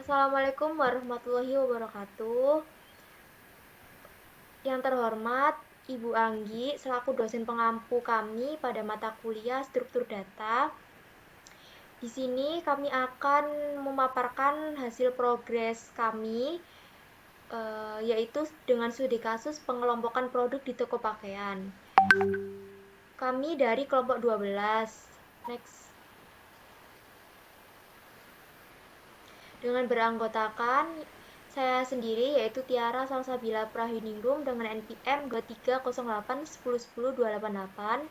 Assalamualaikum warahmatullahi wabarakatuh. Yang terhormat Ibu Anggi selaku dosen pengampu kami pada mata kuliah struktur data. Di sini kami akan memaparkan hasil progres kami, yaitu dengan studi kasus pengelompokan produk di toko pakaian. Kami dari kelompok 12. Next. Dengan beranggotakan saya sendiri yaitu Tiara Salsabila Prahiningrum dengan NPM 2308101028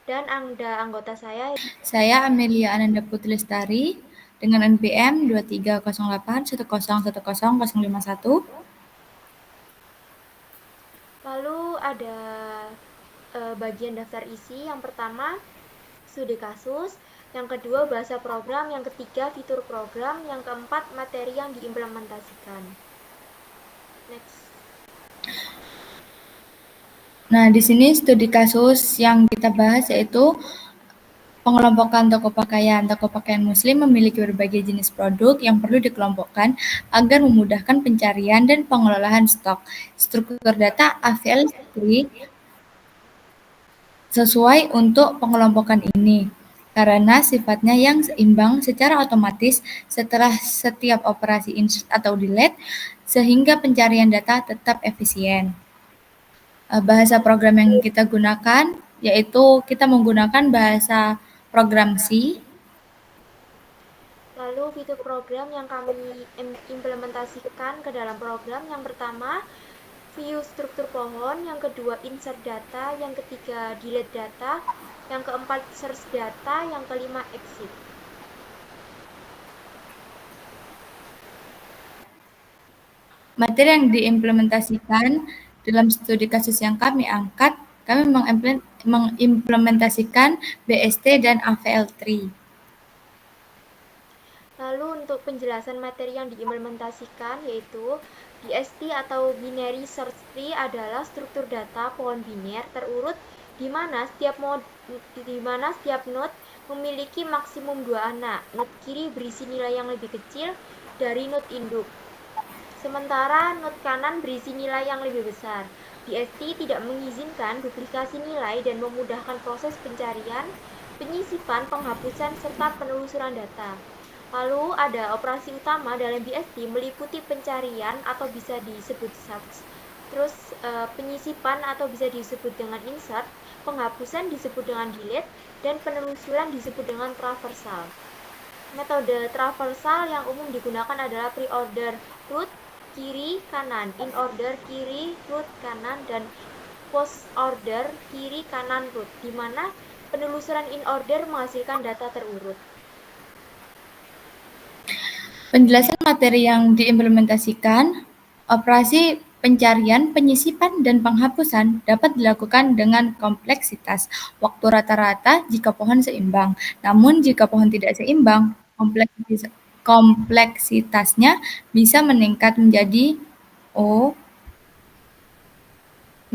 dan anggota saya. Saya Amelia Ananda Putri Lestari dengan NPM 230810101051. Lalu ada bagian daftar isi. Yang pertama studi kasus, yang kedua bahasa program, yang ketiga fitur program, yang keempat materi yang diimplementasikan. Next. Nah, di sini studi kasus yang kita bahas yaitu pengelompokan toko pakaian. Toko pakaian muslim memiliki berbagai jenis produk yang perlu dikelompokkan agar memudahkan pencarian dan pengelolaan stok. Struktur data AVL3 sesuai untuk pengelompokan ini karena sifatnya yang seimbang secara otomatis setelah setiap operasi insert atau delete sehingga pencarian data tetap efisien. Bahasa program yang kita gunakan yaitu kita menggunakan bahasa program C. Lalu fitur program yang kami implementasikan ke dalam program, yang pertama view struktur pohon, yang kedua insert data, yang ketiga delete data, yang keempat search data, yang kelima exit. Materi yang diimplementasikan dalam studi kasus yang kami angkat, kami mengimplementasikan BST dan AVL3. Lalu untuk penjelasan materi yang diimplementasikan yaitu BST atau Binary Search Tree adalah struktur data pohon biner terurut di mana setiap node memiliki maksimum 2 anak. Node kiri berisi nilai yang lebih kecil dari node induk. Sementara node kanan berisi nilai yang lebih besar. BST tidak mengizinkan duplikasi nilai dan memudahkan proses pencarian, penyisipan, penghapusan, serta penelusuran data. Lalu ada operasi utama dalam BST meliputi pencarian atau bisa disebut search, terus penyisipan atau bisa disebut dengan insert, penghapusan disebut dengan delete, dan penelusuran disebut dengan traversal. Metode traversal yang umum digunakan adalah pre-order root kiri kanan, in order kiri root kanan, dan post order kiri kanan root, di mana penelusuran in order menghasilkan data terurut. Penjelasan materi yang diimplementasikan, operasi pencarian, penyisipan, dan penghapusan dapat dilakukan dengan kompleksitas waktu rata-rata jika pohon seimbang. Namun jika pohon tidak seimbang, kompleksitasnya bisa meningkat menjadi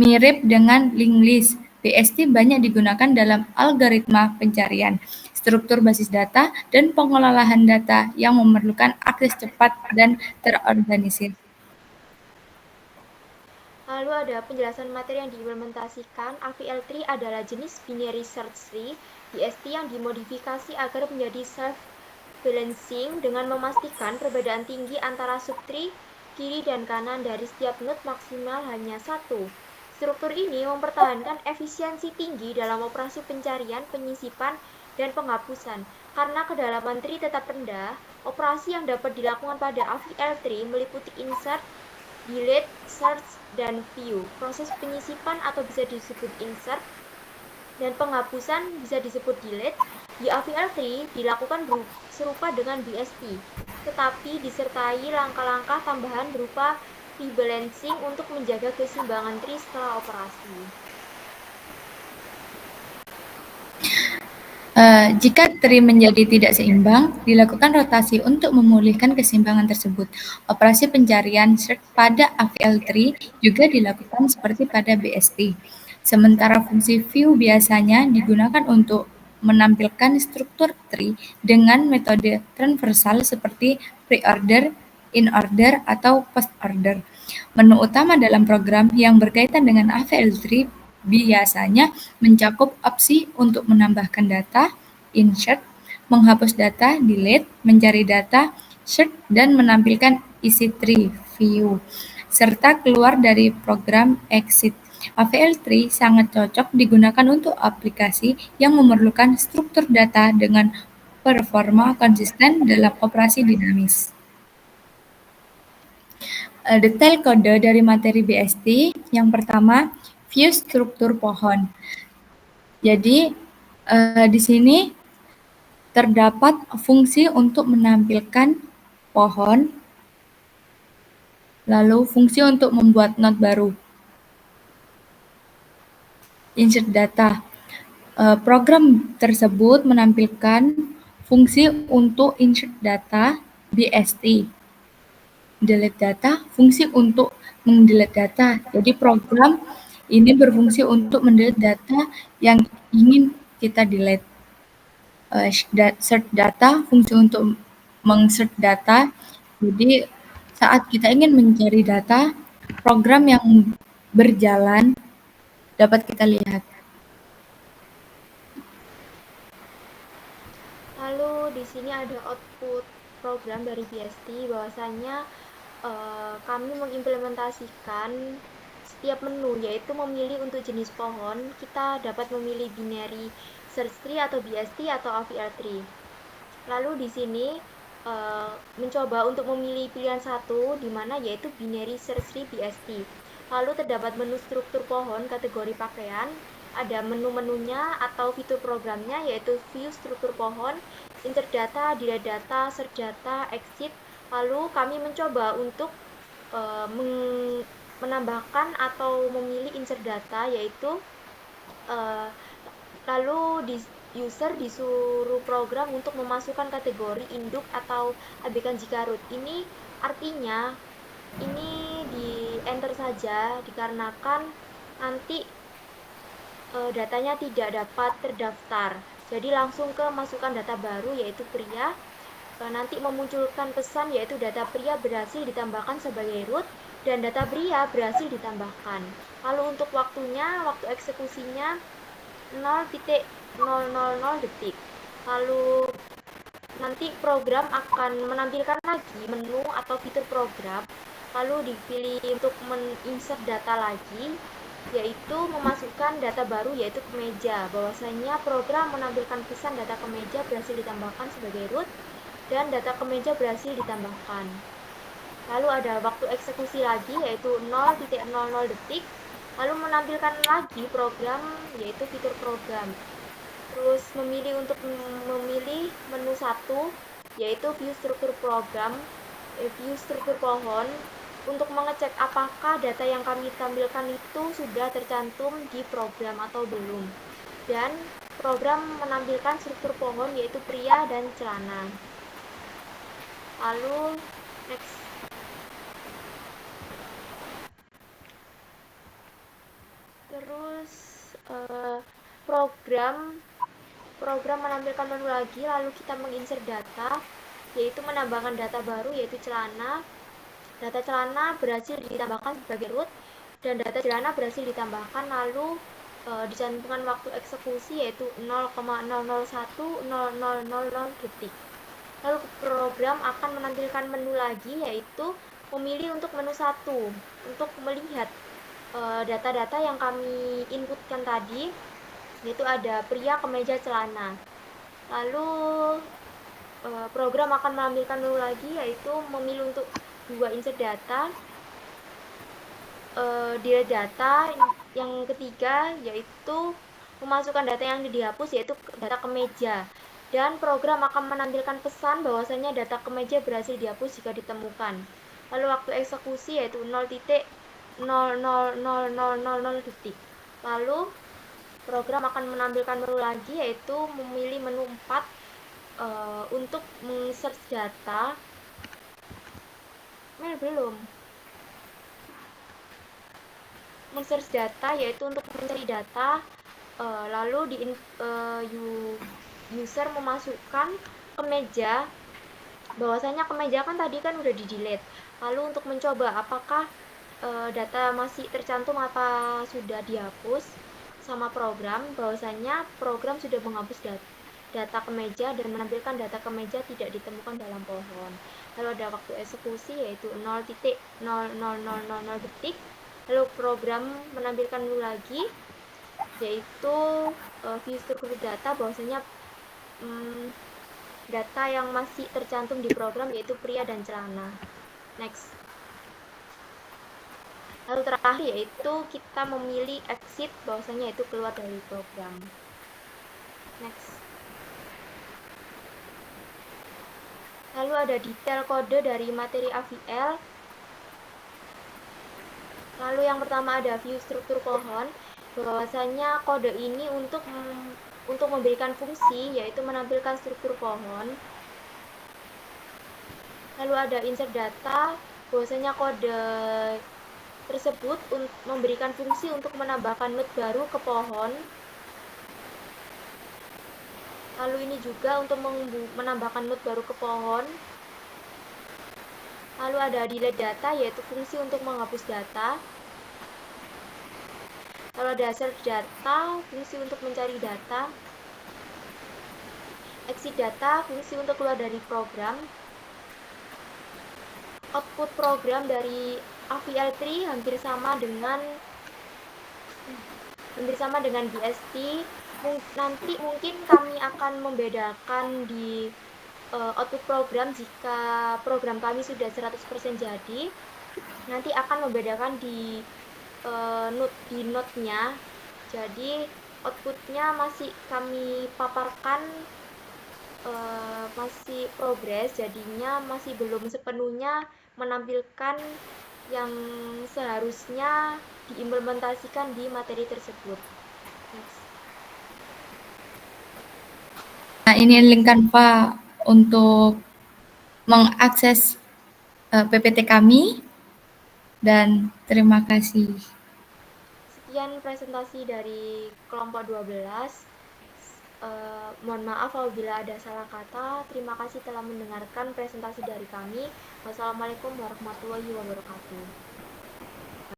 mirip dengan linked list. BST banyak digunakan dalam algoritma pencarian, struktur basis data, dan pengelolaan data yang memerlukan akses cepat dan terorganisir. Lalu ada penjelasan materi yang diimplementasikan. AVL3 adalah jenis binary search tree BST yang dimodifikasi agar menjadi self-balancing dengan memastikan perbedaan tinggi antara subtree kiri dan kanan dari setiap node maksimal hanya satu. Struktur ini mempertahankan efisiensi tinggi dalam operasi pencarian, penyisipan, dan penghapusan. Karena kedalaman tree tetap rendah, operasi yang dapat dilakukan pada AVL3 meliputi insert, delete, search, dan view. Proses penyisipan atau bisa disebut insert dan penghapusan bisa disebut delete di AVL3 dilakukan serupa dengan BST, tetapi disertai langkah-langkah tambahan berupa rebalancing untuk menjaga keseimbangan tree setelah operasi. Jika tree menjadi tidak seimbang, dilakukan rotasi untuk memulihkan keseimbangan tersebut. Operasi pencarian search pada AVL3 juga dilakukan seperti pada BST. Sementara fungsi view biasanya digunakan untuk menampilkan struktur tree dengan metode transversal seperti pre-order in order atau post order. Menu utama dalam program yang berkaitan dengan AVL3 biasanya mencakup opsi untuk menambahkan data, insert, menghapus data, delete, mencari data, search, dan menampilkan EC3 view, serta keluar dari program exit. AVL3 sangat cocok digunakan untuk aplikasi yang memerlukan struktur data dengan performa konsisten dalam operasi dinamis. Detail kode dari materi BST, yang pertama, view struktur pohon. Jadi, di sini terdapat fungsi untuk menampilkan pohon, lalu fungsi untuk membuat node baru. Insert data. Program tersebut menampilkan fungsi untuk insert data BST. Delete data, fungsi untuk mendelete data. Jadi program ini berfungsi untuk mendelete data yang ingin kita delete. Search data, fungsi untuk meng-search data. Jadi saat kita ingin mencari data, program yang berjalan dapat kita lihat. Lalu di sini ada output program dari BST, bahwasanya kami mengimplementasikan setiap menu, yaitu memilih untuk jenis pohon. Kita dapat memilih binary search tree atau BST atau AVL tree. Lalu di sini mencoba untuk memilih pilihan satu, di mana yaitu binary search tree BST. Lalu terdapat menu struktur pohon kategori pakaian, ada menu-menunya atau fitur programnya, yaitu view struktur pohon, insert data, delete data, search data, exit. Lalu kami mencoba untuk menambahkan atau memilih insert data, yaitu lalu user disuruh program untuk memasukkan kategori induk atau abaikan jika root. Ini artinya ini di enter saja dikarenakan nanti datanya tidak dapat terdaftar. Jadi langsung ke masukkan data baru, yaitu pria. Nanti memunculkan pesan yaitu data pria berhasil ditambahkan sebagai root dan data pria berhasil ditambahkan. Lalu untuk waktunya, waktu eksekusinya 0,000 detik. Lalu nanti program akan menampilkan lagi menu atau fitur program, lalu dipilih untuk menginsert data lagi, yaitu memasukkan data baru yaitu kemeja. Bahwasanya program menampilkan pesan data kemeja berhasil ditambahkan sebagai root dan data kemeja berhasil ditambahkan. Lalu ada waktu eksekusi lagi yaitu 0,00 detik, lalu menampilkan lagi program yaitu fitur program. Terus memilih untuk memilih menu 1 yaitu view struktur program, view struktur pohon, untuk mengecek apakah data yang kami tampilkan itu sudah tercantum di program atau belum. Dan program menampilkan struktur pohon yaitu pria dan celana. Lalu next. Terus program menampilkan menu lagi, lalu kita menginsert data, yaitu menambahkan data baru yaitu celana. Data celana berhasil ditambahkan sebagai root dan data celana berhasil ditambahkan, lalu dicantumkan waktu eksekusi yaitu 0,0010000 detik. Lalu program akan menampilkan menu lagi yaitu memilih untuk menu 1 untuk melihat data-data yang kami inputkan tadi, yaitu ada pria, kemeja, celana. Lalu program akan menampilkan menu lagi yaitu memilih untuk 2 insert data, delete data. Yang ketiga yaitu memasukkan data yang dihapus yaitu data kemeja, dan program akan menampilkan pesan bahwasanya data kemeja berhasil dihapus jika ditemukan. Lalu waktu eksekusi yaitu 0,00000 detik. Lalu program akan menampilkan menu lagi yaitu memilih menu 4 untuk meng-search data. Belum. Men-search data yaitu untuk mencari data, lalu user memasukkan kemeja bahwasanya kemeja kan tadi kan udah di delete. Lalu untuk mencoba apakah data masih tercantum apa sudah dihapus sama program, bahwasanya program sudah menghapus data kemeja dan menampilkan data kemeja tidak ditemukan dalam pohon. Lalu ada waktu eksekusi yaitu 0,00000 detik. Lalu program menampilkan lagi yaitu view struktur data, bahwasanya data yang masih tercantum di program yaitu pria dan celana. Next. Lalu terakhir yaitu kita memilih exit, bahwasanya itu keluar dari program. Next. Lalu ada detail kode dari materi AVL. Lalu yang pertama ada view struktur pohon, bahwasanya kode ini untuk memberikan fungsi yaitu menampilkan struktur pohon. Lalu ada insert data, bahwasanya kode tersebut memberikan fungsi untuk menambahkan node baru ke pohon. Lalu ini juga untuk menambahkan node baru ke pohon. Lalu ada delete data, yaitu fungsi untuk menghapus data. Lalu ada search data, fungsi untuk mencari data. Exit data, fungsi untuk keluar dari program. Output program dari AVL3 hampir sama dengan BST. Nanti mungkin kami akan membedakan di output program. Jika program kami sudah 100% jadi, nanti akan membedakan di node-nya. Jadi outputnya masih kami paparkan masih progres, jadinya masih belum sepenuhnya menampilkan yang seharusnya diimplementasikan di materi tersebut. Next. Nah, ini link Canva untuk mengakses PPT kami, dan terima kasih. Sekian presentasi dari kelompok 12. Mohon maaf apabila ada salah kata. Terima kasih telah mendengarkan presentasi dari kami. Wassalamualaikum warahmatullahi wabarakatuh.